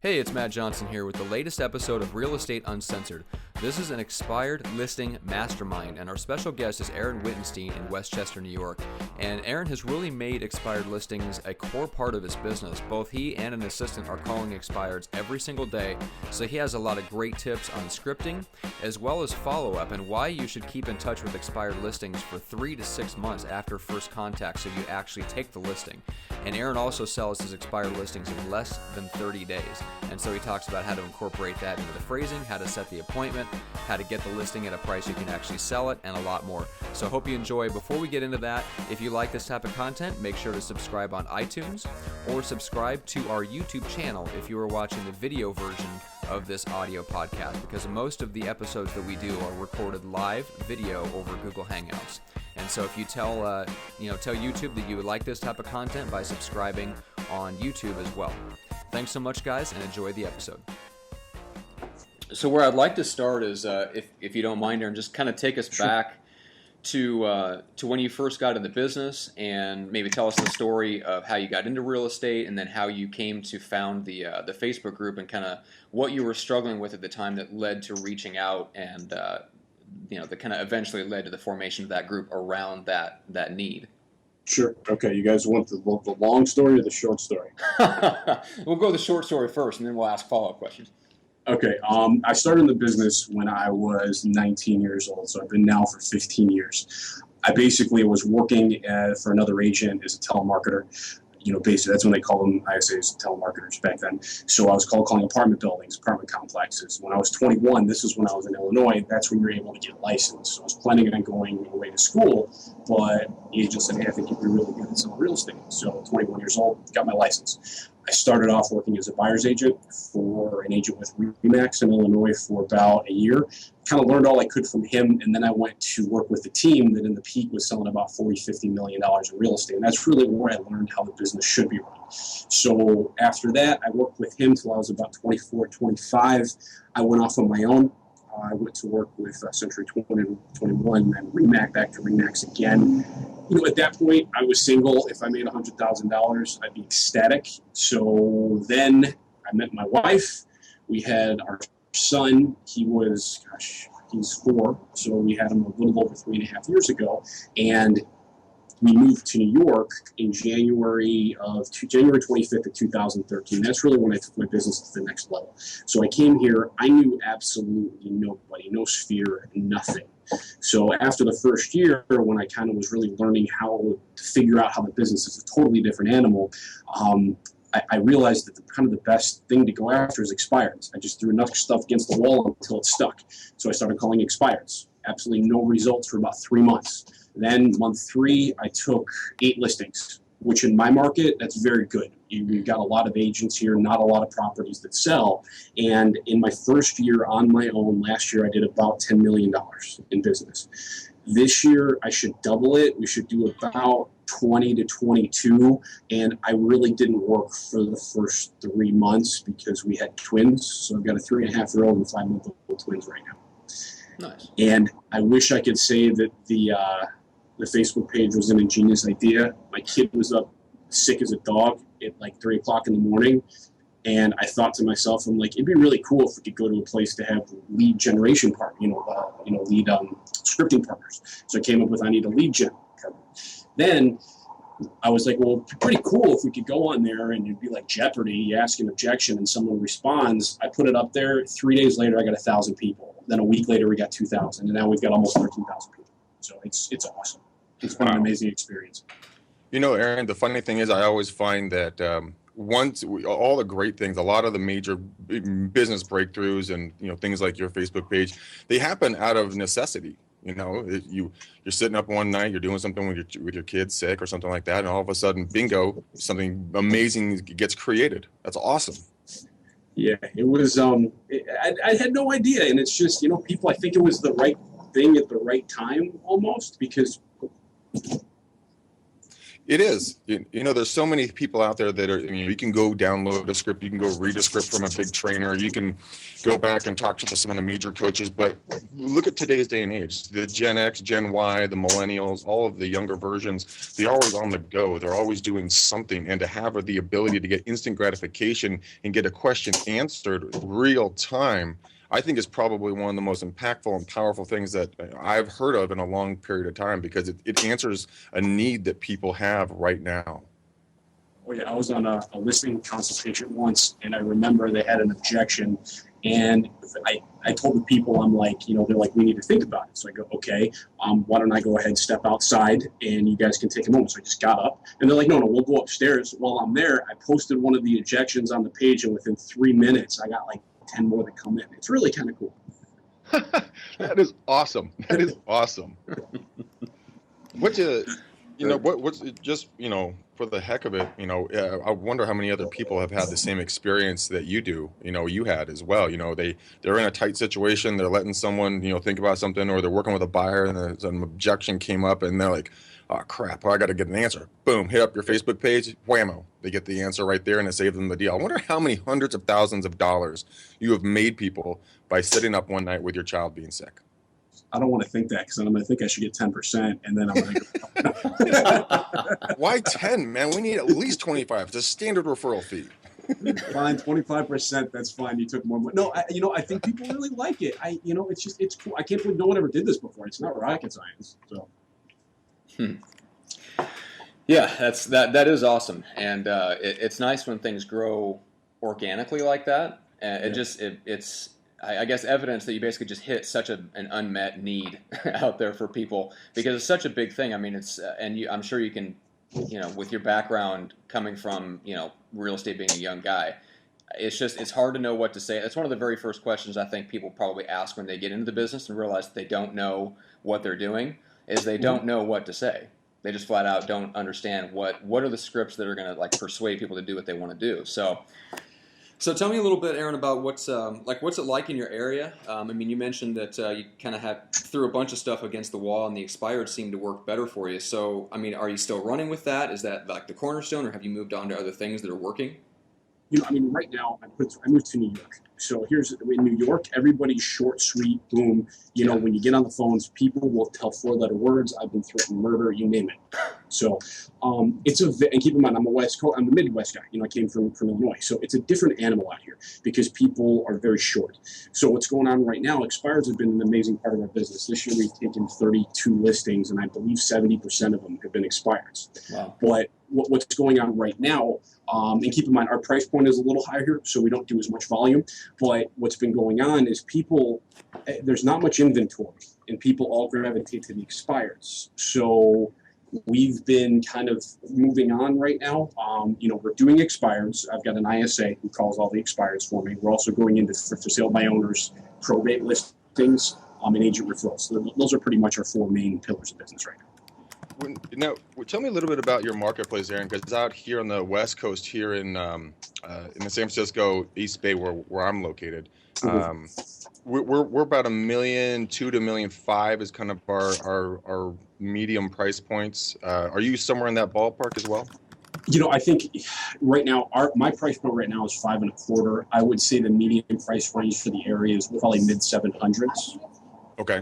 Hey, it's Matt Johnson here with the latest episode of Real Estate Uncensored. This is an expired listing mastermind, and our special guest is Aaron Wittenstein in Westchester, New York. And Aaron has really made expired listings a core part of his business. Both he and an assistant are calling expireds every single day, so he has a lot of great tips on scripting, as well as follow-up, and why you should keep in touch with expired listings for 3 to 6 months after first contact so you actually take the listing. And Aaron also sells his expired listings in less than 30 days. And so he talks about how to incorporate that into the phrasing, how to set the appointment, how to get the listing at a price you can actually sell it, and a lot more. So I hope you enjoy. Before we get into that, if you like this type of content, make sure to subscribe on iTunes or subscribe to our YouTube channel if you are watching the video version of this audio podcast, because most of the episodes that we do are recorded live video over Google Hangouts. And so if you tell YouTube that you would like this type of content by subscribing on YouTube as well. Thanks so much, guys, and enjoy the episode. So where I'd like to start is, if you don't mind, Aaron, just kind of take us back to when you first got in the business, and maybe tell us the story of how you got into real estate, and then how you came to found the Facebook group, and kind of what you were struggling with at the time that led to reaching out, and that kind of eventually led to the formation of that group around that need. Sure. Okay. You guys want the long story or the short story? We'll go the short story first, and then we'll ask follow-up questions. Okay. I started in the business when I was 19 years old, so I've been now for 15 years. I basically was working for another agent as a telemarketer. Basically that's when they call them ISAs, telemarketers back then. So I was calling apartment buildings, apartment complexes. When I was 21, this is when I was in Illinois, that's when you're able to get licensed. So I was planning on going away to school, but the agent said, hey, I think you'd be really good at selling real estate. So 21 years old, got my license. I started off working as a buyer's agent for an agent with RE/MAX in Illinois for about a year. Kind of learned all I could from him, and then I went to work with the team that in the peak was selling about $40-50 million in real estate, and that's really where I learned how the business should be run. So after that, I worked with him till I was about 24, 25. I went off on my own. I went to work with Century 21, and RE/MAX, back to RE/MAX again. At that point, I was single. If I made $100,000, I'd be ecstatic. So then I met my wife. We had our son. He's 4. So we had him a little over 3.5 years ago. And we moved to New York in January 25th of 2013. That's really when I took my business to the next level. So I came here. I knew absolutely nobody, no sphere, nothing. So after the first year, when I kind of was really learning how to figure out how the business is a totally different animal, I realized that the best thing to go after is expireds. I just threw enough stuff against the wall until it stuck. So I started calling expireds. Absolutely no results for about 3 months. Then month 3, I took 8 listings, which in my market, that's very good. You've got a lot of agents here, not a lot of properties that sell. And in my first year on my own, last year, I did about $10 million in business. This year, I should double it. We should do about 20 to 22. And I really didn't work for the first 3 months because we had twins. So I've got a 3.5-year-old and 5-month-old twins right now. Nice. And I wish I could say that the Facebook page was an ingenious idea. My kid was up sick as a dog at like 3 o'clock in the morning. And I thought to myself, I'm like, it'd be really cool if we could go to a place to have lead generation lead scripting partners. So I came up with, I need a lead gen partner. Then I was like, well, pretty cool if we could go on there and it'd be like Jeopardy. You ask an objection and someone responds. I put it up there. 3 days later, I got 1,000 people. Then a week later, we got 2,000. And now we've got almost 13,000 people. So it's awesome. It's been an amazing experience. Aaron, the funny thing is I always find that all the great things, a lot of the major business breakthroughs and, things like your Facebook page, they happen out of necessity. You're sitting up one night, you're doing something with your kids sick or something like that, and all of a sudden, bingo, something amazing gets created. That's awesome. Yeah, it was, I had no idea. And it's just, people, I think it was the right thing at the right time almost, because It is. You know, there's so many people out there that are, you can go download a script, you can go read a script from a big trainer, you can go back and talk to some of the major coaches. But look at today's day and age, the Gen X, Gen Y, the millennials, all of the younger versions, they're always on the go. They're always doing something. And to have the ability to get instant gratification and get a question answered real time, I think is probably one of the most impactful and powerful things that I've heard of in a long period of time, because it answers a need that people have right now. Oh yeah, I was on a listing consultation once, and I remember they had an objection, and I told the people, I'm like, they're like, we need to think about it. So I go, okay, why don't I go ahead and step outside, and you guys can take a moment. So I just got up, and they're like, no, we'll go upstairs. While I'm there, I posted one of the objections on the page, and within 3 minutes, I got like 10 more that come in. It's really kind of cool. That is awesome. That is awesome. What's just, for the heck of it, I wonder how many other people have had the same experience that you do, you had as well. They're in a tight situation. They're letting someone, think about something, or they're working with a buyer and an objection came up and they're like, oh crap, I got to get an answer. Boom, hit up your Facebook page, whammo. They get the answer right there and it saved them the deal. I wonder how many hundreds of thousands of dollars you have made people by sitting up one night with your child being sick. I don't want to think that, because then I'm going to think I should get 10%, and then I'm going to Why 10, man? We need at least 25. It's a standard referral fee. Fine, 25%. That's fine. You took more money. No, I think people really like it. It's cool. I can't believe no one ever did this before. It's not rocket science. So. Yeah, that is awesome, and it's nice when things grow organically like that. It's I guess evidence that you basically just hit such an unmet need out there for people, because it's such a big thing. I mean, I'm sure you can, with your background coming from, real estate, being a young guy, it's hard to know what to say. It's one of the very first questions I think people probably ask when they get into the business and realize that they don't know what they're doing, is they don't know what to say. They just flat out don't understand what are the scripts that are going to persuade people to do what they want to do. So tell me a little bit, Aaron, about what's it like in your area. I mean, you mentioned that you kind of threw a bunch of stuff against the wall, and the expired seemed to work better for you. So, I mean, are you still running with that? Is that like the cornerstone, or have you moved on to other things that are working? Right now I moved to New York. So in New York, everybody's short, sweet, boom. When you get on the phones, people will tell 4-letter words. I've been threatened murder, you name it. So and keep in mind, I'm the Midwest guy. I came from Illinois. So it's a different animal out here, because people are very short. So what's going on right now, expireds have been an amazing part of our business. This year we've taken 32 listings, and I believe 70% of them have been expireds. Wow. But what's going on right now, and keep in mind, our price point is a little higher here, so we don't do as much volume. But what's been going on is there's not much inventory, and people all gravitate to the expireds. So we've been kind of moving on right now. We're doing expireds. I've got an ISA who calls all the expireds for me. We're also going into for sale by owners, probate listings, and agent referrals. So those are pretty much our 4 main pillars of business right now. Now, tell me a little bit about your marketplace, Aaron, because out here on the West Coast, here in the San Francisco East Bay, where I'm located, we're about $1.2 million to $1.5 million is kind of our medium price points. Are you somewhere in that ballpark as well? I think right now my price point right now is $5.25. I would say the median price range for the area is probably mid 700s. Okay.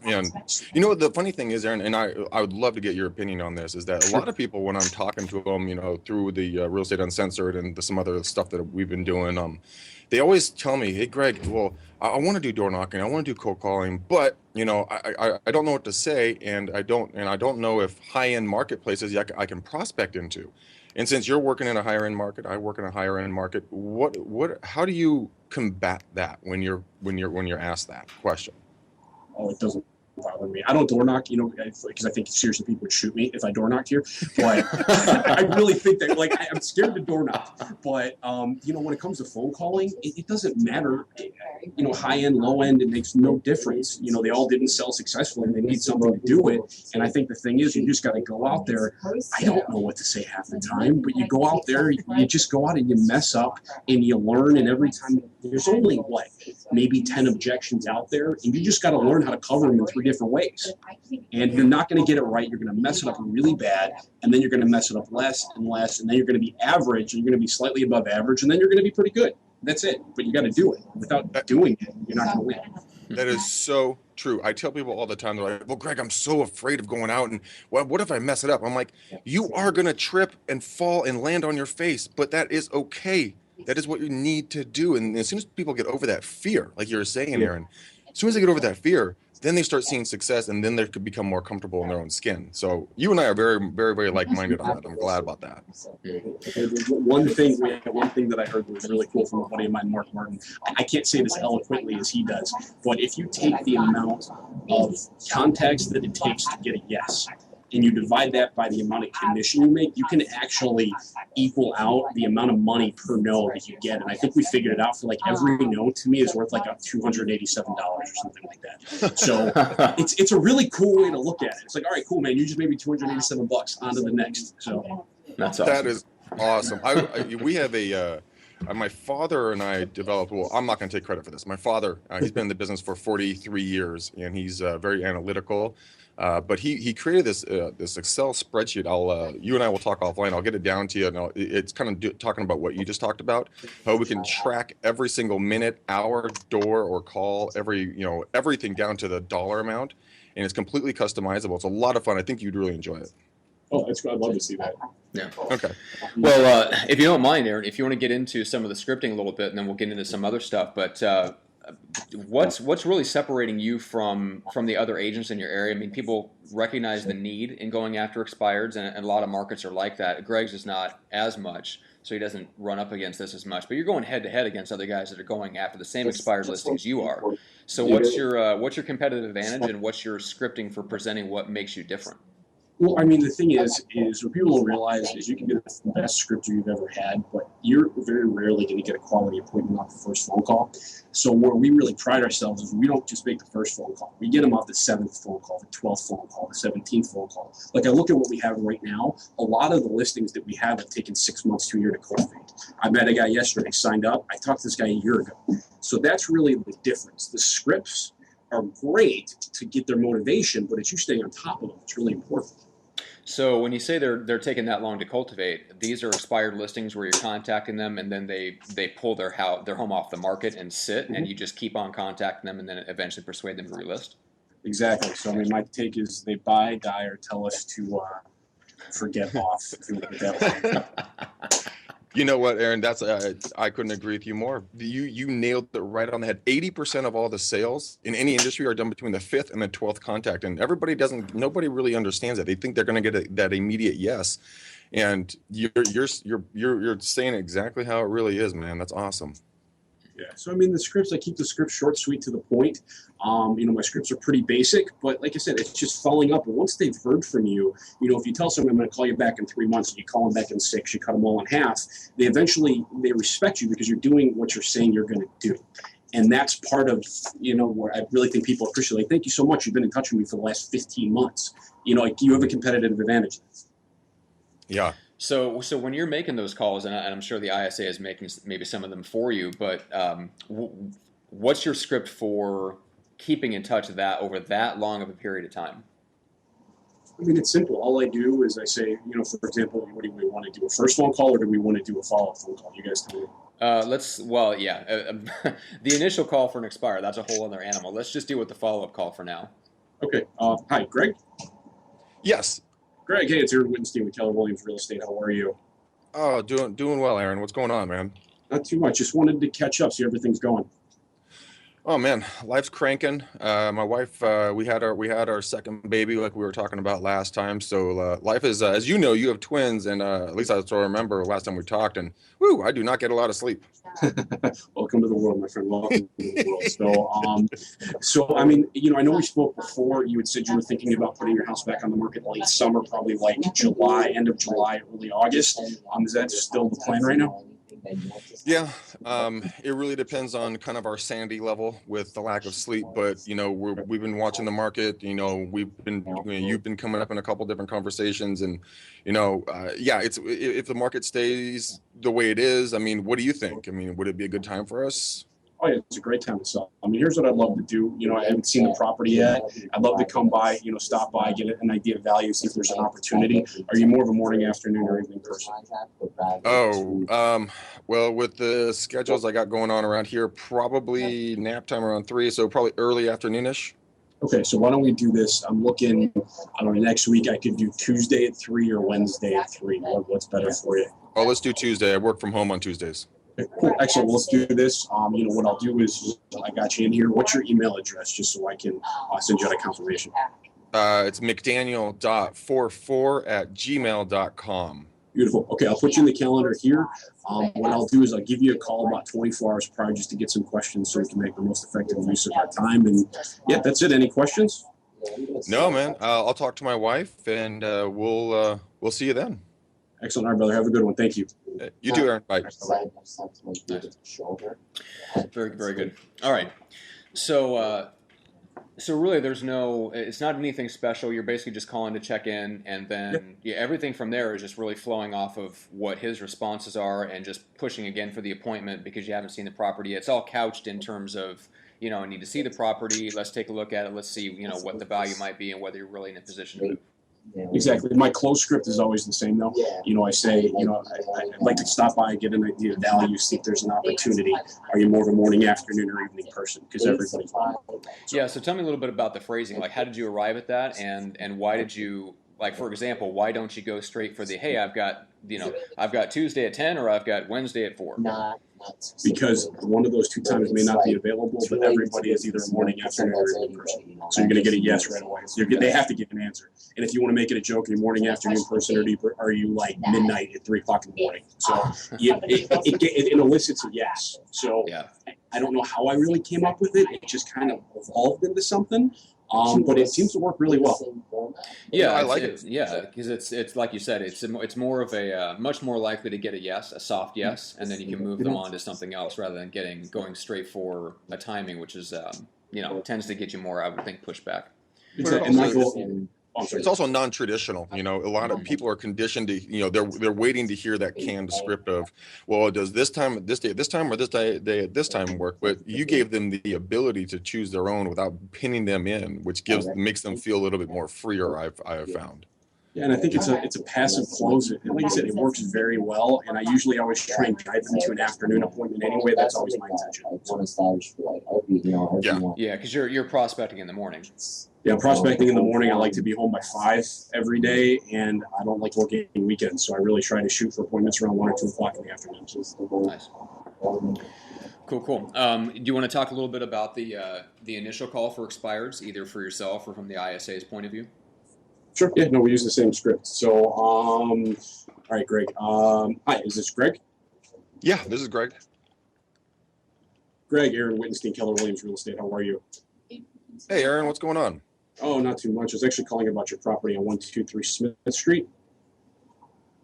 And the funny thing is, Aaron, and I would love to get your opinion on this, is that a lot of people, when I'm talking to them, through the Real Estate Uncensored and some other stuff that we've been doing, they always tell me, hey, Greg, well, I want to do door knocking, I want to do cold calling, but, I don't know what to say, and I don't know if high-end marketplaces I can prospect into. And since you're working in a higher end market, I work in a higher end market, how do you combat that when you're asked that question? Oh, it doesn't bother me. I don't door knock, because I think seriously people would shoot me if I door knocked here. But I really think that, I'm scared to door knock. But, when it comes to phone calling, it doesn't matter. High end, low end, it makes no difference. They all didn't sell successfully, and they need something to do it. And I think the thing is, you just got to go out there. I don't know what to say half the time, but you go out there, you just go out and you mess up and you learn. And every time, there's only what, maybe 10 objections out there, and you just got to learn how to cover them in 3 different ways. And you're not going to get it right. You're going to mess it up really bad, and then you're going to mess it up less and less, and then you're going to be average, and you're going to be slightly above average, and then you're going to be pretty good. That's it. But you got to do it. Without doing it, you're not going to win. That is so true. I tell people all the time, they're like, well, Greg, I'm so afraid of going out, and what if I mess it up? I'm like, you are going to trip and fall and land on your face, but that is okay. That is what you need to do. And as soon as people get over that fear, like you were saying, Aaron, as soon as they get over that fear, then they start seeing success, and then they could become more comfortable in their own skin. So you and I are very, very, very like-minded on that. I'm glad about that. One thing that I heard that was really cool from a buddy of mine, Mark Martin, I can't say this eloquently as he does, but if you take the amount of contacts that it takes to get a yes, and you divide that by the amount of commission you make, you can actually equal out the amount of money per no that you get. And I think we figured it out for like every no to me is worth like $287 or something like that. So it's a really cool way to look at it. It's like, all right, cool, man, you just made me $287 on to the next. So That's awesome. That is awesome. We have my father and I developed, well, I'm not going to take credit for this. My father, he's been in the business for 43 years, and he's very analytical. But he created this Excel spreadsheet. You and I will talk offline. I'll get it down to you. And it's kind of talking about what you just talked about, how we can track every single minute, hour, door, or call, everything down to the dollar amount, and it's completely customizable. It's a lot of fun. I think you'd really enjoy it. Oh, that's good. I'd love to see that. Yeah. Okay. Well, if you don't mind, Aaron, if you want to get into some of the scripting a little bit, and then we'll get into some other stuff. But what's really separating you from the other agents in your area? I mean, people recognize the need in going after expireds, and a lot of markets are like that. Greg's is not as much, so he doesn't run up against this as much. But you're going head to head against other guys that are going after the same expired listings you are. So what's your competitive advantage, and what's your scripting for presenting what makes you different? Well, I mean, the thing is what people don't realize is you can get the best scripter you've ever had, but you're very rarely going to get a quality appointment off the first phone call. So where we really pride ourselves is we don't just make the first phone call. We get them off the 7th phone call, the 12th phone call, the 17th phone call. Like I look at what we have right now, a lot of the listings that we have taken 6 months to a year to cultivate. I met a guy yesterday, signed up. I talked to this guy a year ago. So that's really the difference. The scripts are great to get their motivation, but it's you staying on top of them. It's really important. So when you say they're taking that long to cultivate, these are expired listings where you're contacting them, and then they pull their home off the market and sit, and you just keep on contacting them, and then eventually persuade them to relist. Exactly. So I mean, my take is they buy, die, or tell us to forget off. If you look at that way. You know what, Aaron? That's I couldn't agree with you more. You nailed it right on the head. 80% of all the sales in any industry are done between the 5th and the 12th contact, and nobody really understands that. They think they're going to get that immediate yes, and you're saying exactly how it really is, man. That's awesome. Yeah. So I mean, I keep the scripts short, sweet, to the point. My scripts are pretty basic, but like I said, it's just following up. And once they've heard from you, if you tell someone I'm going to call you back in 3 months, and you call them back in 6, you cut them all in half, they respect you because you're doing what you're saying you're going to do. And that's part of, where I really think people appreciate. Like, thank you so much. You've been in touch with me for the last 15 months. You have a competitive advantage. Yeah. So when you're making those calls, and I'm sure the ISA is making maybe some of them for you, but what's your script for keeping in touch that over that long of a period of time? I mean, it's simple. All I do is I say, for example, what do we want to do? A first phone call, or do we want to do a follow-up phone call? You guys tell me. The initial call for an expire, that's a whole other animal. Let's just deal with the follow-up call for now. Okay. Hi, Greg? Yes. Greg, hey, it's Aaron Wittenstein with Keller Williams Real Estate. How are you? Oh, doing well, Aaron. What's going on, man? Not too much. Just wanted to catch up, see how everything's going. Oh man, life's cranking. My wife, we had our second baby, like we were talking about last time. So life is, as you know, you have twins, and at least that's what I remember last time we talked. And I do not get a lot of sleep. Welcome to the world, my friend. Welcome to the world. So I mean, I know we spoke before. You had said you were thinking about putting your house back on the market late summer, probably like July, end of July, early August. Is that still the plan right now? Yeah, it really depends on kind of our sanity level with the lack of sleep. But we've been watching the market. You've been coming up in a couple different conversations, and if the market stays the way it is, I mean, what do you think? I mean, would it be a good time for us? Oh, yeah, it's a great time to sell. I mean, here's what I'd love to do. You know, I haven't seen the property yet. I'd love to come by, you know, stop by, get an idea of value, see if there's an opportunity. Are you more of a morning, afternoon, or evening person? Well, with the schedules I got going on around here, probably nap time around 3, so probably early afternoonish. Okay, so why don't we do this? I'm looking, I don't know, next week I could do Tuesday at 3 or Wednesday at 3. What's better for you? Oh, let's do Tuesday. I work from home on Tuesdays. Okay, cool. Excellent. Well, let's do this. You know, what I'll do is I got you in here. What's your email address, just so I can send you out a confirmation? It's mcdaniel.44@gmail.com. Beautiful. Okay, I'll put you in the calendar here. What I'll do is I'll give you a call about 24 hours prior just to get some questions so we can make the most effective use of our time. And yeah, that's it. Any questions? No, man. I'll talk to my wife, and we'll see you then. Excellent. All right, brother. Have a good one. Thank you. You too, Aaron. Bye. Very, very good. All right. So really, it's not anything special. You're basically just calling to check in, and then everything from there is just really flowing off of what his responses are and just pushing again for the appointment because you haven't seen the property yet. It's all couched in terms of, you know, I need to see the property. Let's take a look at it. Let's see, you know, what the value might be and whether you're really in a position to move. Exactly. My close script is always the same, though. You know, I say, you know, I'd like to stop by, get an idea of value, see if there's an opportunity. Are you more of a morning, afternoon, or evening person? Because everybody's Yeah. So tell me a little bit about the phrasing. Like, how did you arrive at that, and why did you, like, for example, why don't you go straight for the, hey, I've got Tuesday at 10 or I've got Wednesday at 4? Because one of those two times may not be available, but everybody is either a morning, afternoon, or evening person. So you're going to get a yes right away. They have to give an answer. And if you want to make it a joke, are you morning, afternoon person, or are you like midnight at 3 o'clock in the morning? So it elicits a yes. So Yeah. I don't know how I really came up with it. It just kind of evolved into something. But it seems to work really well. Yeah, I like it. Yeah, because it's like you said, it's more of a much more likely to get a yes, a soft yes, and then you can move them on to something else rather than going straight for a timing, which is tends to get you more, I would think, pushback. Exactly. And my goal, It's also non-traditional. You know, a lot of people are conditioned to, you know, they're waiting to hear that canned script of, well, does this time, this day at this time, or this day at this time work? But you gave them the ability to choose their own without pinning them in, which makes them feel a little bit more freer. I have found. Yeah, and I think it's a passive close. And like I said, it works very well. And I usually always try and guide them to an afternoon appointment anyway. That's always my intention. Yeah, because you're prospecting in the morning. Yeah, prospecting in the morning. I like to be home by 5 every day, and I don't like working weekends. So I really try to shoot for appointments around 1 or 2 o'clock in the afternoon. Nice. Cool. Do you want to talk a little bit about the initial call for expireds, either for yourself or from the ISA's point of view? Sure. Yeah, no, we use the same script. So, all right, Greg. Hi, is this Greg? Yeah, this is Greg. Greg, Aaron Wittenstein, Keller Williams Real Estate. How are you? Hey, Aaron, what's going on? Oh, not too much. I was actually calling about your property on 123 Smith Street.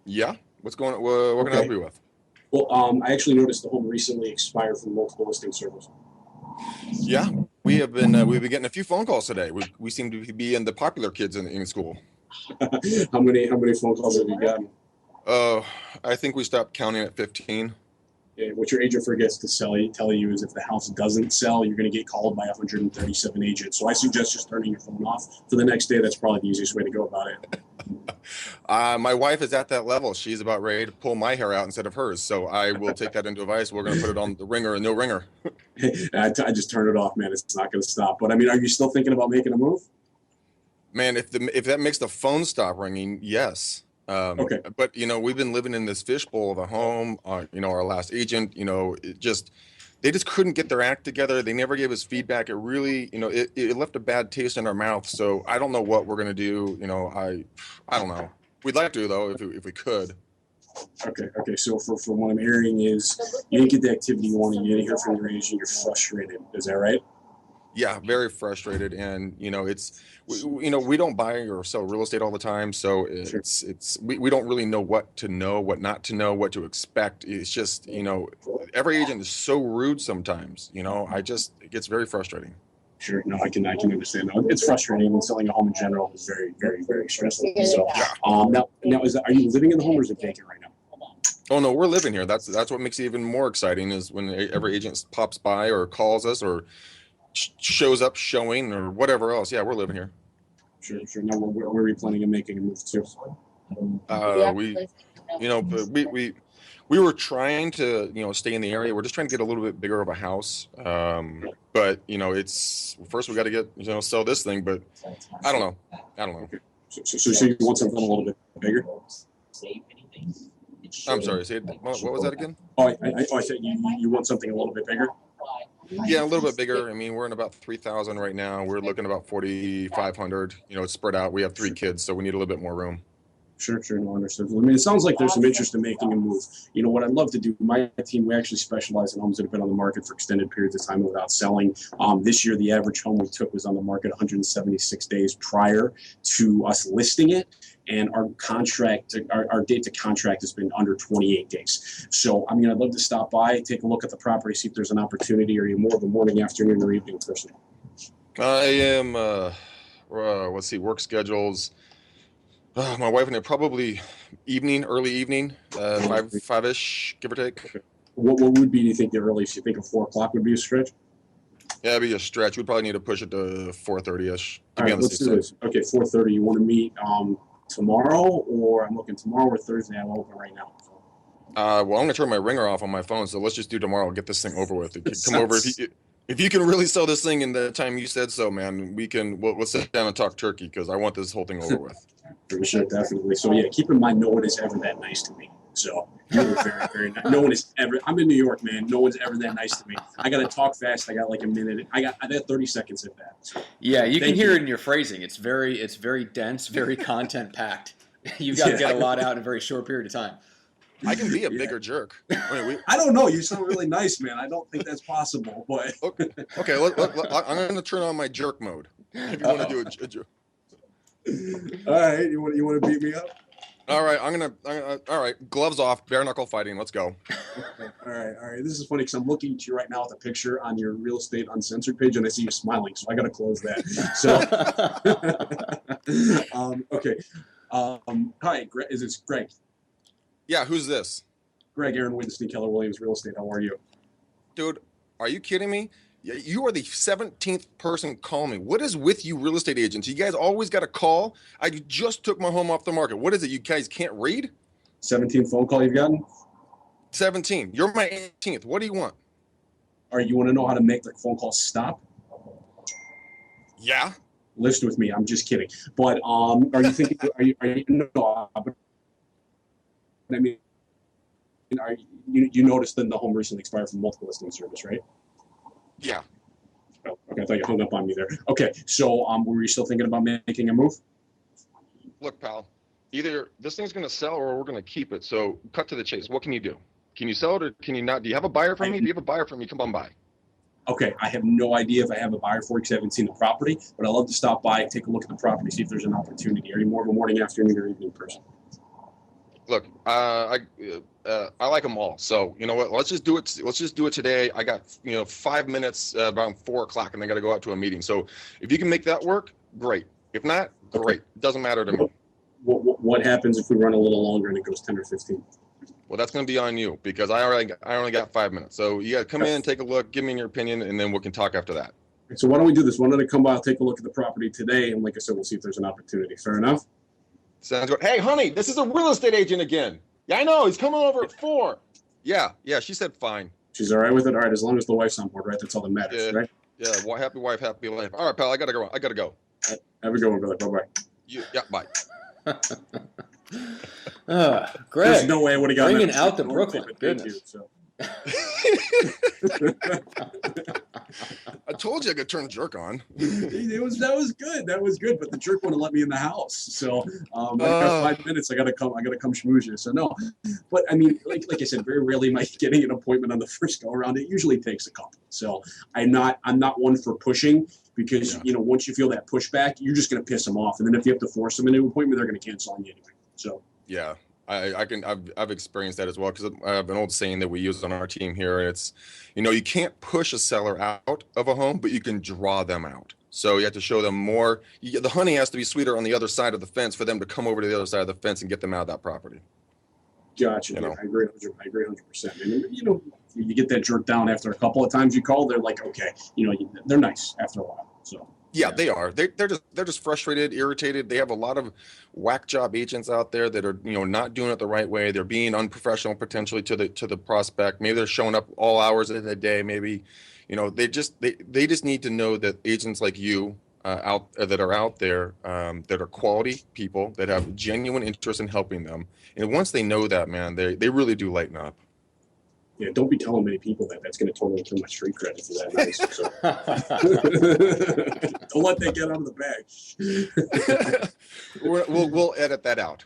Yeah, what's going on? What can I help you with? Well, I actually noticed the home recently expired from multiple listing service. Yeah, we've been getting a few phone calls today. We seem to be in the popular kids in school. How many phone calls have you gotten? I think we stopped counting at 15. Yeah, what your agent forgets to tell you is if the house doesn't sell, you're going to get called by 137 agents. So I suggest just turning your phone off for the next day. That's probably the easiest way to go about it. My wife is at that level. She's about ready to pull my hair out instead of hers. So I will take that into advice. We're going to put it on the ringer and no ringer. I just turn it off, man. It's not going to stop. But I mean, are you still thinking about making a move? Man, if that makes the phone stop ringing, yes. Okay. But, you know, we've been living in this fishbowl of a home. You know, our last agent, you know, they just couldn't get their act together. They never gave us feedback. It really, you know, it left a bad taste in our mouth. So I don't know what we're going to do. You know, I don't know. We'd like to, though, if we could. Okay. So from what I'm hearing is you didn't get the activity you wanted. You didn't hear from your agent. You're frustrated. Is that right? Yeah, very frustrated. And, you know, we don't buy or sell real estate all the time. So we don't really know what to know, what not to know, what to expect. It's just, you know, every agent is so rude sometimes, you know, it gets very frustrating. Sure. No, I can understand. It's frustrating, and selling a home in general is very, very, very stressful. So, now are you living in the home or is it vacant right now? Oh no, we're living here. That's what makes it even more exciting is when every agent pops by or calls us or shows up showing or whatever else. Yeah, we're living here. Sure, sure. Now, where are you planning on making a move to? We, but we were trying to, stay in the area. We're just trying to get a little bit bigger of a house. But it's first we got to get, sell this thing. But I don't know. So you want something a little bit bigger? I'm sorry. Say it. What was that again? I said you want something a little bit bigger. Yeah, a little bit bigger. I mean, we're in about 3,000 right now. We're looking about 4,500. It's spread out. We have 3 kids, so we need a little bit more room. Sure, no, understood. I mean, it sounds like there's some interest in making a move. What I'd love to do, my team, we actually specialize in homes that have been on the market for extended periods of time without selling. This year, the average home we took was on the market 176 days prior to us listing it. And our date to contract has been under 28 days. So, I'd love to stop by, take a look at the property, see if there's an opportunity. Are you more of a morning, afternoon, or evening person? I am, let's see, work schedules. My wife and I probably early evening, 5-ish, give or take. Okay. What would be, do you think, the earliest? You think a 4 o'clock would be a stretch? Yeah, it'd be a stretch. We'd probably need to push it to 4:30-ish. All right, let's do this. Okay, 4:30. You want to meet tomorrow, or I'm looking tomorrow or Thursday? I'm open right now. Well, I'm going to turn my ringer off on my phone, so let's just do tomorrow. Get this thing over with. Come over. If you can really sell this thing in the time you said so, man, we'll sit down and talk turkey because I want this whole thing over with. For sure, definitely. So yeah, keep in mind, no one is ever that nice to me. So you were very, very nice. No one is ever. I'm in New York, man. No one's ever that nice to me. I got to talk fast. I got like a minute. I got 30 seconds at that. So, yeah, you can hear it in your phrasing. It's very dense, very content packed. You've got to get a lot out in a very short period of time. I can be a bigger jerk. I don't know. You sound really nice, man. I don't think that's possible. But okay. I'm going to turn on my jerk mode. If you want to do a jerk. All right. You want to beat me up? All right. All right. Gloves off. Bare knuckle fighting. Let's go. Okay. All right. This is funny because I'm looking at you right now with a picture on your Real Estate Uncensored page, and I see you smiling. So I got to close that. So, okay. Hi, is this Greg? Yeah, who's this? Greg, Aaron Wittenstein, Keller Williams Real Estate. How are you? Dude, are you kidding me? You are the 17th person calling me. What is with you real estate agents? You guys always got to call. I just took my home off the market. What is it? You guys can't read? 17th phone call you've gotten? 17. You're my 18th. What do you want? All right, you want to know how to make the phone call stop? Yeah. List with me. I'm just kidding. But are you thinking? No. I mean, you noticed that the home recently expired from multiple listing service, right? Yeah. Oh, okay, I thought you hung up on me there. Okay, so were you still thinking about making a move? Look, pal, either this thing's going to sell or we're going to keep it. So cut to the chase. What can you do? Can you sell it or can you not? Do you have a buyer for me? If you have a buyer for me, come on by. Okay, I have no idea if I have a buyer for you because I haven't seen the property, but I'd love to stop by, take a look at the property, see if there's an opportunity. Are you more of a morning, afternoon, or evening person? Look, I like them all. So you know what? Let's just do it. Let's just do it today. I got 5 minutes around 4 o'clock, and I got to go out to a meeting. So if you can make that work, great. If not, great. It doesn't matter to me. What happens if we run a little longer and it goes 10 or 15? Well, that's going to be on you because I only got 5 minutes. So you got to come in, take a look, give me your opinion, and then we can talk after that. So why don't we do this? Why don't I come by, I'll take a look at the property today, and like I said, we'll see if there's an opportunity. Fair enough? Sounds good. Hey, honey, this is a real estate agent again. Yeah, I know. He's coming over at 4. Yeah, she said fine. She's all right with it? All right, as long as the wife's on board, right? That's all that matters, right? Yeah, happy wife, happy life. All right, pal, I got to go. Have a good one, brother. Bye-bye. Yeah, bye. Greg, there's no way I would have gotten bringing out the Brooklyn. Goodness. I told you I could turn the jerk on. That was good. But the jerk wouldn't let me in the house. So I got 5 minutes. I gotta come schmooze you. So no. But I mean, like I said, very rarely am I getting an appointment on the first go around. It usually takes a couple. So I'm not one for pushing because once you feel that pushback, you're just gonna piss them off. And then if you have to force them into an appointment, they're gonna cancel on you anyway. So yeah. I've experienced that as well because I have an old saying that we use on our team here, and it's, you can't push a seller out of a home, but you can draw them out. So you have to show them more. The honey has to be sweeter on the other side of the fence for them to come over to the other side of the fence and get them out of that property. Gotcha. You know. I agree. I agree 100%. And you get that jerk down after a couple of times you call. They're like, okay, they're nice after a while. So. Yeah, they are. They're just frustrated, irritated. They have a lot of whack job agents out there that are not doing it the right way. They're being unprofessional potentially to the prospect. Maybe they're showing up all hours of the day. Maybe they just need to know that agents like you that are out there that are quality people that have genuine interest in helping them. And once they know that, man, they really do lighten up. Yeah, don't be telling many people that. That's going to totally kill my street credit for that nice. So. Don't let that get out of the bag. We'll edit that out.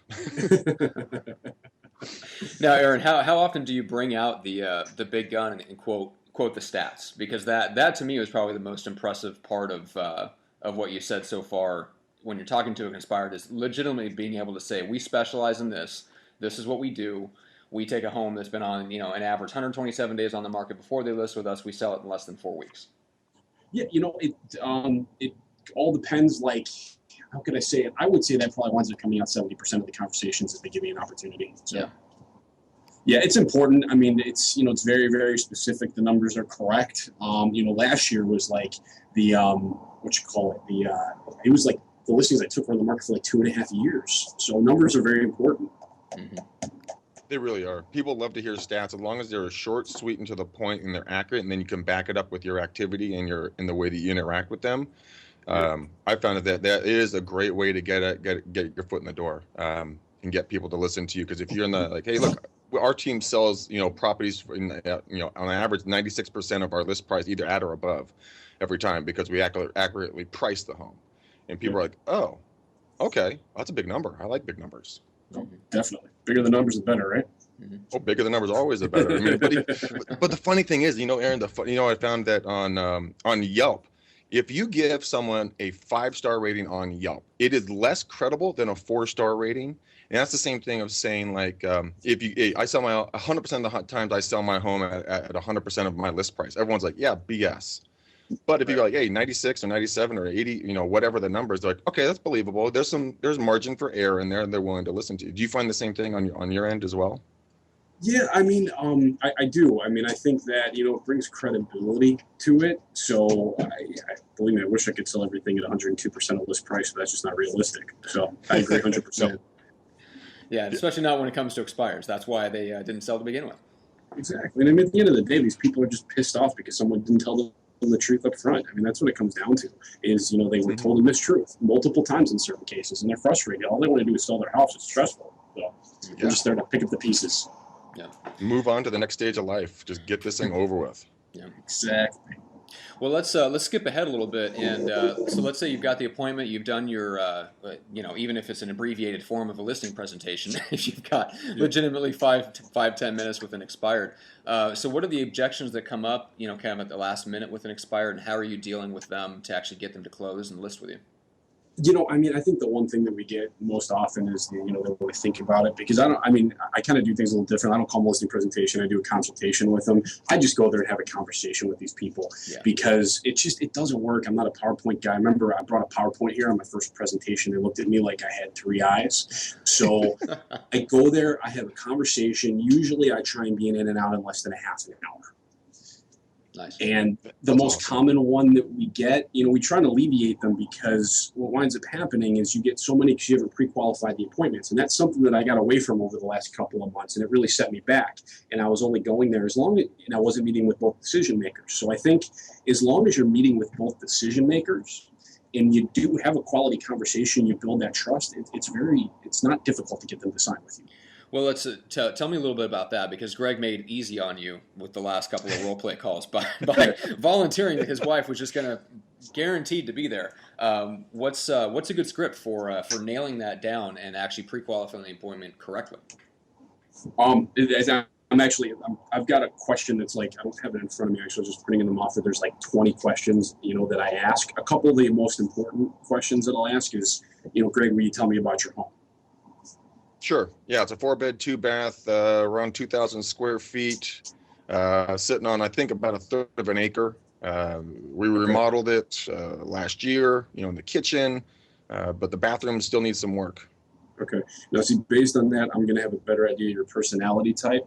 Now, Aaron, how often do you bring out the big gun and quote the stats? Because that to me was probably the most impressive part of what you said so far when you're talking to a conspired is legitimately being able to say, we specialize in this. This is what we do. We take a home that's been on, an average 127 days on the market before they list with us. We sell it in less than 4 weeks. Yeah, it all depends. Like, how can I say it? I would say that probably winds up coming out 70% of the conversations if they give me an opportunity. So, yeah, it's important. I mean, it's very, very specific. The numbers are correct. Last year was like the it was like the listings I took were on the market for like 2.5 years. So numbers are very important. Mm-hmm. They really are. People love to hear stats as long as they're short, sweet, and to the point, and they're accurate, and then you can back it up with your activity and in the way that you interact with them. I found that is a great way to get your foot in the door and get people to listen to you. Because if you're in the like, hey, look, our team sells properties on average 96% of our list price either at or above every time because we accurately price the home, and people are like, oh, okay, that's a big number. I like big numbers. Oh, definitely. Bigger the numbers, the better, right? Oh, bigger the numbers, always the better. I mean, but the funny thing is, Aaron, I found that on Yelp, if you give someone a 5-star rating on Yelp, it is less credible than a 4-star rating. And that's the same thing of saying like, I sell 100% of the times I sell my home at 100% of my list price. Everyone's like, yeah, BS. But if you go like, hey, 96 or 97 or 80, whatever the numbers, they're like, okay, that's believable. There's margin for error in there, and they're willing to listen to you. Do you find the same thing on your end as well? Yeah, I mean, I do. I mean, I think that it brings credibility to it. So, I believe me, I wish I could sell everything at 102% of list price, but that's just not realistic. So, I agree 100%. Yeah, especially not when it comes to expires. That's why they didn't sell to begin with. Exactly. And I mean, at the end of the day, these people are just pissed off because someone didn't tell them the truth up front. I mean, that's what it comes down to is, they were told a mistruth multiple times in certain cases, and they're frustrated. All they want to do is sell their house. It's stressful. So they're just there to pick up the pieces. Yeah. Move on to the next stage of life. Just get this thing over with. Yeah. Exactly. Well, let's skip ahead a little bit, and so let's say you've got the appointment, you've done your, even if it's an abbreviated form of a listing presentation, if you've got legitimately 5-10 minutes with an expired. So what are the objections that come up, kind of at the last minute with an expired, and how are you dealing with them to actually get them to close and list with you? I mean, I think the one thing that we get most often is, they really think about it because I kind of do things a little different. I don't call them a listing presentation. I do a consultation with them. I just go there and have a conversation with these people because it doesn't work. I'm not a PowerPoint guy. I remember I brought a PowerPoint here on my first presentation. They looked at me like I had 3 eyes. So I go there, I have a conversation. Usually I try and be in and out in less than a half an hour. Nice. And the most common one that we get, we try to alleviate them because what winds up happening is you get so many because you haven't pre-qualified the appointments. And that's something that I got away from over the last couple of months, and it really set me back. And I was only going there and I wasn't meeting with both decision makers. So I think as long as you're meeting with both decision makers and you do have a quality conversation, you build that trust, it's not difficult to get them to sign with you. Well, let's tell me a little bit about that, because Greg made it easy on you with the last couple of role play calls by volunteering that his wife was just going to guaranteed to be there. What's a good script for nailing that down and actually pre-qualifying the appointment correctly? I've got a question that's like, I don't have it in front of me, actually, just putting in them off that there's like 20 questions, that I ask. A couple of the most important questions that I'll ask is, Greg, will you tell me about your home? Sure. Yeah, it's a 4-bed, 2-bath, around 2,000 square feet, sitting on, I think, about 1/3 of an acre. We remodeled it last year, in the kitchen, but the bathroom still needs some work. Okay. Now, see, based on that, I'm going to have a better idea of your personality type.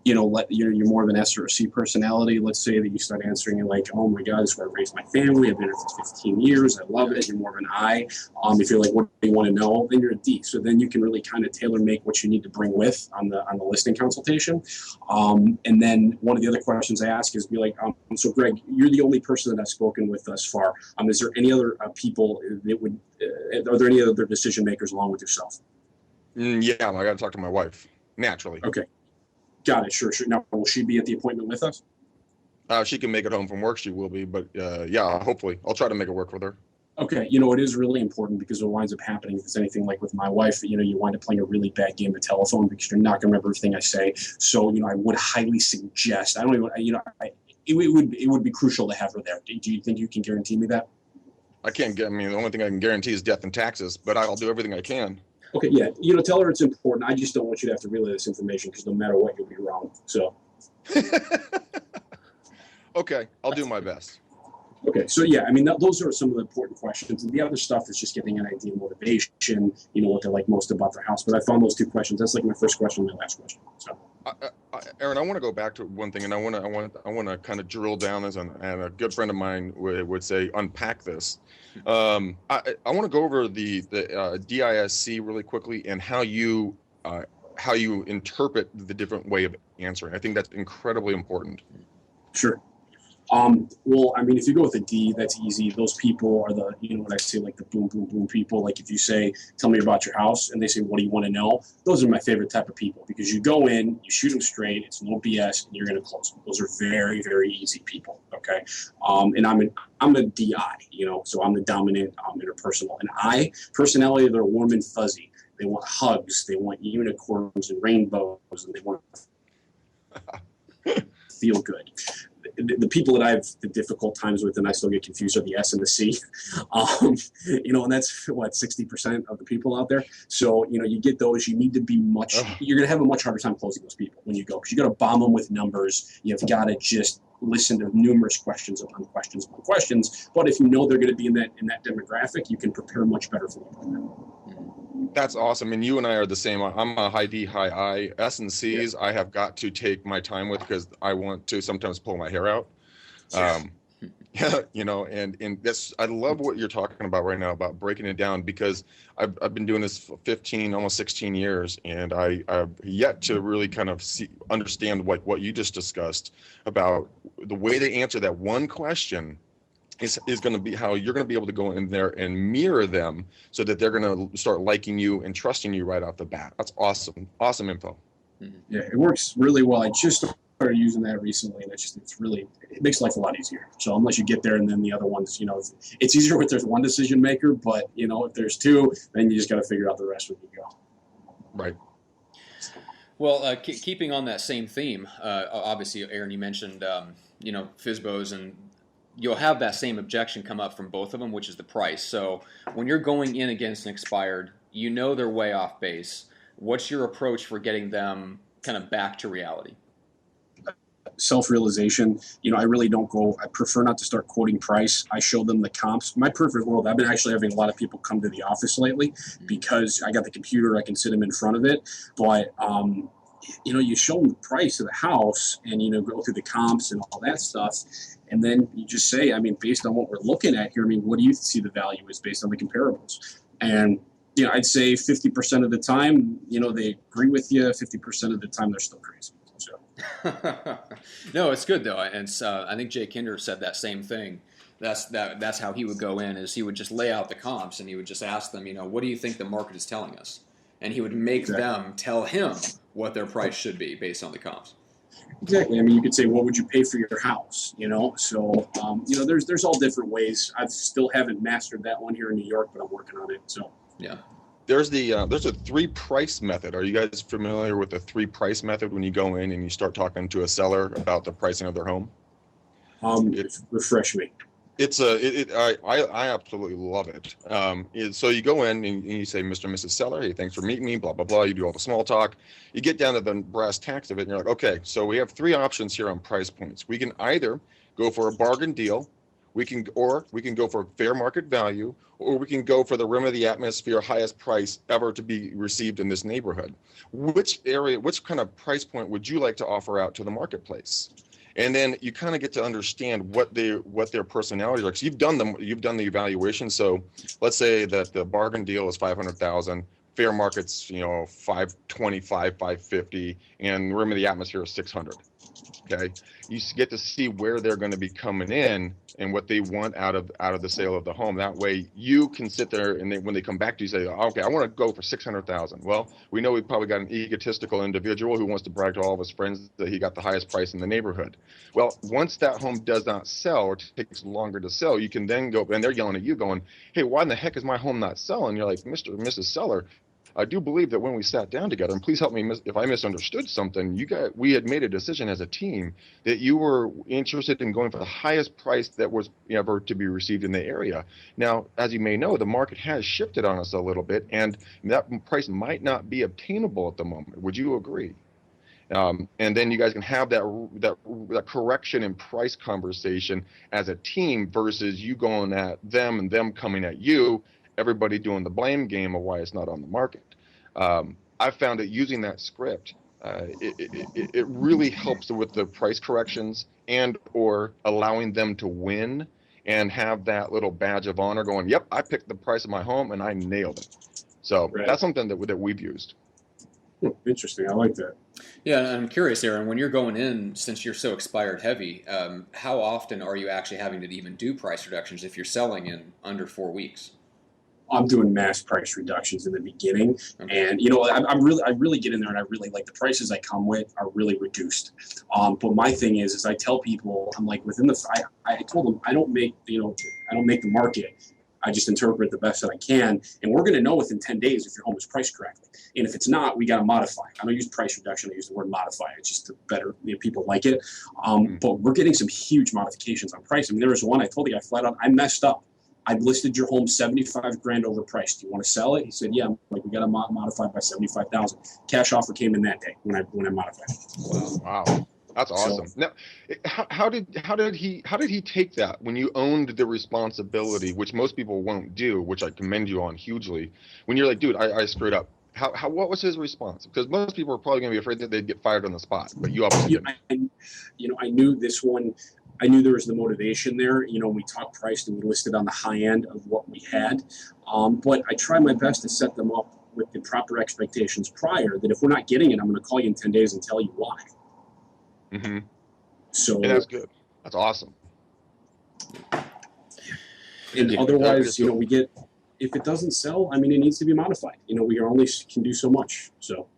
You're more of an S or a C personality. Let's say that you start answering it like, "Oh my God, this is where I raised my family. I've been here for 15 years. I love it." You're more of an I. If you're like, "What do you want to know?" Then you're a D. So then you can really kind of tailor make what you need to bring with on the listing consultation. And then one of the other questions I ask is be like, "So Greg, you're the only person that I've spoken with thus far. Is there any other people that would? Are there any other decision makers along with yourself?" Yeah, I got to talk to my wife naturally. Okay. Got it. Sure. Now, will she be at the appointment with us? She can make it home from work. She will be, but yeah, hopefully I'll try to make it work with her. Okay. It is really important because what winds up happening, if it's anything like with my wife, you wind up playing a really bad game of telephone because you're not going to remember everything I say. So, I would highly suggest, it would be crucial to have her there. Do you think you can guarantee me that? The only thing I can guarantee is death and taxes, but I'll do everything I can. Okay, yeah. Tell her it's important. I just don't want you to have to relay this information because no matter what, you'll be wrong. So. Okay, I'll do my best. Okay, so yeah, those are some of the important questions. And the other stuff is just getting an idea of motivation, what they like most about their house. But I found those two questions. That's like my first question and my last question. So. Aaron, I want to go back to one thing, and I want to kind of drill down this, and a good friend of mine would say unpack this. I want to go over the DISC really quickly and how you interpret the different way of answering. I think that's incredibly important. Sure. If you go with a D, that's easy. Those people are the, what I say, like the boom, boom, boom people. Like if you say, "Tell me about your house," and they say, "What do you want to know?" Those are my favorite type of people because you go in, you shoot them straight, it's no BS, and you're going to close them. Those are very, very easy people. Okay. And I'm a DI, so I'm the dominant, interpersonal. And I, personality, they're warm and fuzzy. They want hugs. They want unicorns and rainbows, and they want to feel good. The people that I have the difficult times with, and I still get confused, are the S and the C. And that's what 60% of the people out there. So you get those. You need to be you're going to have a much harder time closing those people when you go because you got to bomb them with numbers. You've got to just listen to numerous questions upon questions upon questions. But if you know they're going to be in that demographic, you can prepare much better for them. That's awesome. And you and I are the same. I'm a high D, high I. S and C's, I have got to take my time with because I want to sometimes pull my hair out. And this, I love what you're talking about right now about breaking it down because I've been doing this for 15, almost 16 years, and I've yet to really kind of understand what you just discussed about the way they answer that one question. Is going to be how you're going to be able to go in there and mirror them so that they're going to start liking you and trusting you right off the bat. That's awesome. Awesome info. Yeah, it works really well. I just started using that recently, and it makes life a lot easier. So unless you get there and then the other ones, it's easier if there's one decision maker, but if there's two, then you just got to figure out the rest when you go. Right. Well, keeping on that same theme, obviously, Aaron, you mentioned, FSBOs, and you'll have that same objection come up from both of them, which is the price. So when you're going in against an expired, they're way off base. What's your approach for getting them kind of back to reality? Self-realization. I really don't I prefer not to start quoting price. I show them the comps. My perfect world, I've been actually having a lot of people come to the office lately because I got the computer, I can sit them in front of it. But, you show them the price of the house and, go through the comps and all that stuff. And then you just say, based on what we're looking at here, what do you see the value is based on the comparables? And, I'd say 50% of the time, they agree with you. 50% of the time, they're still crazy. So. No, it's good though. And I think Jay Kinder said that same thing. That's how he would go in, is he would just lay out the comps and he would just ask them, what do you think the market is telling us? And he would make them tell him what their price should be based on the comps. Exactly. You could say, what would you pay for your house? So, there's all different ways. I still haven't mastered that one here in New York, but I'm working on it. So, yeah. There's a 3 price method. Are you guys familiar with the 3 price method when you go in and you start talking to a seller about the pricing of their home? Refresh me. I absolutely love it. So you go in and you say, "Mr. and Mrs. Seller, hey, thanks for meeting me, blah, blah, blah." You do all the small talk. You get down to the brass tacks of it, and you're like, okay, so we have 3 options here on price points. We can either go for a bargain deal, we can go for fair market value, or we can go for the rim of the atmosphere, highest price ever to be received in this neighborhood. Which kind of price point would you like to offer out to the marketplace? And then you kind of get to understand what their personalities are. Because you've done the evaluation. So let's say that the bargain deal is 500,000, fair market's 525, 550, and rim of the atmosphere is 600. Okay, you get to see where they're going to be coming in and what they want out of the sale of the home. That way, you can sit there and when they come back to you, say, okay, I want to go for 600,000. Well, we know we've probably got an egotistical individual who wants to brag to all of his friends that he got the highest price in the neighborhood. Well, once that home does not sell or takes longer to sell, you can then go, and they're yelling at you, going, "Hey, why in the heck is my home not selling?" You're like, "Mr. or Mrs. Seller, I do believe that when we sat down together, and please help me if I misunderstood something, we had made a decision as a team that you were interested in going for the highest price that was ever to be received in the area. Now, as you may know, the market has shifted on us a little bit, and that price might not be obtainable at the moment. Would you agree?" And then you guys can have that correction in price conversation as a team versus you going at them and them coming at you, everybody doing the blame game of why it's not on the market. I found that using that script, it really helps with the price corrections and or allowing them to win and have that little badge of honor going, "Yep, I picked the price of my home and I nailed it." So That's something that we've used. Interesting. I like that. Yeah, and I'm curious, Aaron, when you're going in, since you're so expired heavy, how often are you actually having to even do price reductions if you're selling in under 4 weeks? I'm doing mass price reductions in the beginning, and I really get in there, and I really like the prices I come with are really reduced. But my thing is I tell people, I'm like, I told them I don't make the market. I just interpret the best that I can, and we're going to know within 10 days if your home is priced correctly. And if it's not, we got to modify. I don't use price reduction. I use the word modify. It's just better. People like it. But we're getting some huge modifications on price. I mean, there was one I told the guy flat out, I messed up. I listed your home $75,000 overpriced. Do you want to sell it? He said, "Yeah." I'm like, "We got to modify by $75,000." Cash offer came in that day when I modified. Wow. That's awesome. Now, how did he take that when you owned the responsibility, which most people won't do, which I commend you on hugely? When you're like, "Dude, I screwed up." What was his response? Because most people are probably going to be afraid that they'd get fired on the spot, but you obviously didn't. I knew this one. I knew there was the motivation there. We talked price and we listed on the high end of what we had. But I try my best to set them up with the proper expectations prior, that if we're not getting it, I'm going to call you in 10 days and tell you why. Mm-hmm. So that's good. That's awesome. And otherwise, we get, if it doesn't sell, it needs to be modified. We only can do so much. So.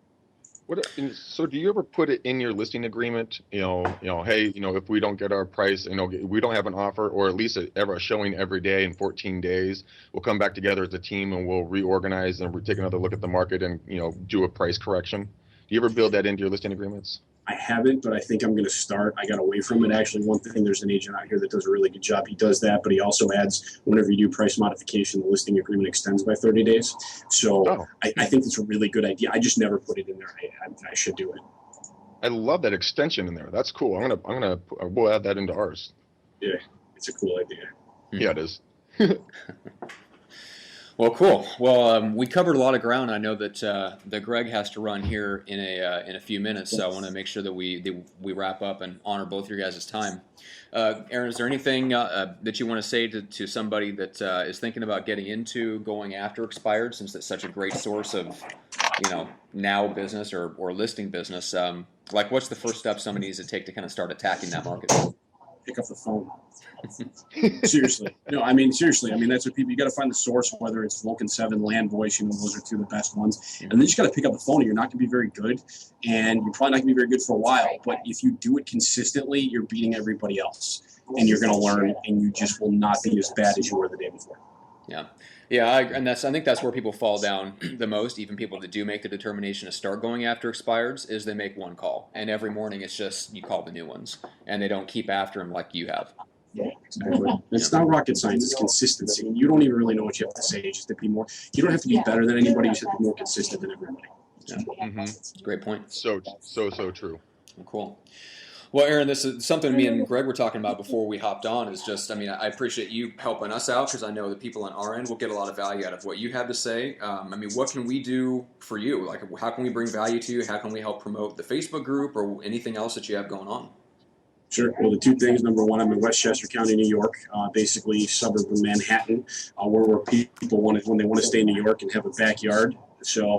So do you ever put it in your listing agreement, hey, if we don't get our price, we don't have an offer, or at least a showing every day in 14 days, we'll come back together as a team and we'll reorganize and take another look at the market and, do a price correction? Do you ever build that into your listing agreements? I haven't, but I think I'm going to start. I got away from it. Actually, one thing, there's an agent out here that does a really good job. He does that, but he also adds, whenever you do price modification, the listing agreement extends by 30 days. So I think that's a really good idea. I just never put it in there. I should do it. I love that extension in there. That's cool. We'll add that into ours. Yeah, it's a cool idea. Yeah, it is. Well, cool. Well, we covered a lot of ground. I know that Greg has to run here in a few minutes, so I want to make sure that we wrap up and honor both your guys' time. Aaron, is there anything that you want to say to somebody that is thinking about getting into going after expired, since it's such a great source of now business or listing business? Like, what's the first step somebody needs to take to kind of start attacking that market? Pick up the phone. Seriously. No, seriously. That's what people, you got to find the source, whether it's Vulcan 7, Land Voice, those are two of the best ones. And then you just got to pick up the phone, and you're not going to be very good, and you're probably not going to be very good for a while. But if you do it consistently, you're beating everybody else, and you're going to learn, and you just will not be as bad as you were the day before. Yeah. I think that's where people fall down the most. Even people that do make the determination to start going after expireds, is they make one call, and every morning it's just you call the new ones, and they don't keep after them like you have. Yeah, exactly. It's not rocket science. It's consistency. You don't even really know what you have to say. You just have to be more. You don't have to be better than anybody. You just have to be more consistent than everybody. Yeah. Mm-hmm. Great point. So true. Cool. Well, Aaron, this is something me and Greg were talking about before we hopped on. Is just, I mean, I appreciate you helping us out because I know the people on our end will get a lot of value out of what you have to say. I mean, what can we do for you? Like, how can we bring value to you? How can we help promote the Facebook group or anything else that you have going on? Sure. Well, the two things. Number one, I'm in Westchester County, New York, basically suburb of Manhattan, where people want to, when they want to stay in New York and have a backyard. So,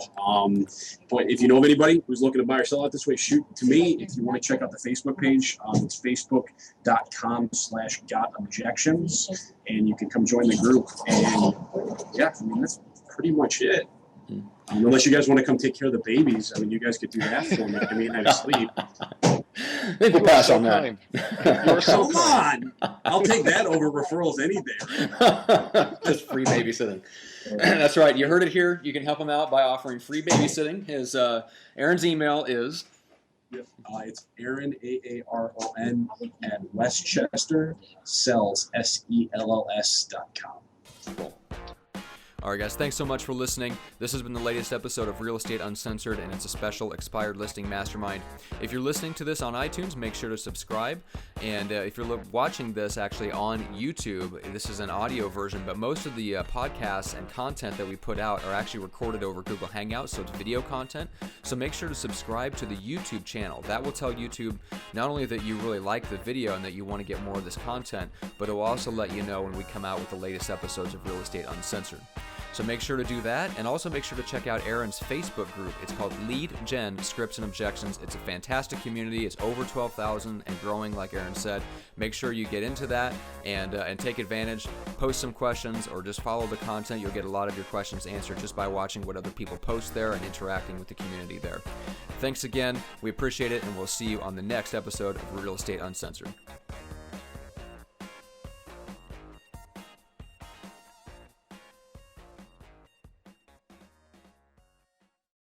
but if you know of anybody who's looking to buy or sell out this way, shoot to me. If you want to check out the Facebook page, it's facebook.com/gotobjections, and you can come join the group. And yeah, I mean, that's pretty much it. Unless you guys want to come take care of the babies, I mean, you guys could do that for me. I mean, I sleep. I think we'll pass on that. You're so Come kind. on, I'll take that over referrals any day. Just free babysitting. That's right. You heard it here. You can help him out by offering free babysitting. His Aaron's email is. It's Aaron AARON at Westchester Sells SELLS.com. Cool. All right, guys, thanks so much for listening. This has been the latest episode of Real Estate Uncensored, and it's a special expired listing mastermind. If you're listening to this on iTunes, make sure to subscribe. And if you're watching this actually on YouTube, this is an audio version, but most of the podcasts and content that we put out are actually recorded over Google Hangouts, so it's video content. So make sure to subscribe to the YouTube channel. That will tell YouTube not only that you really like the video and that you want to get more of this content, but it will also let you know when we come out with the latest episodes of Real Estate Uncensored. So make sure to do that, and also make sure to check out Aaron's Facebook group. It's called Lead Gen Scripts and Objections. It's a fantastic community. It's over 12,000 and growing, like Aaron said. Make sure you get into that and take advantage. Post some questions or just follow the content. You'll get a lot of your questions answered just by watching what other people post there and interacting with the community there. Thanks again. We appreciate it, and we'll see you on the next episode of Real Estate Uncensored.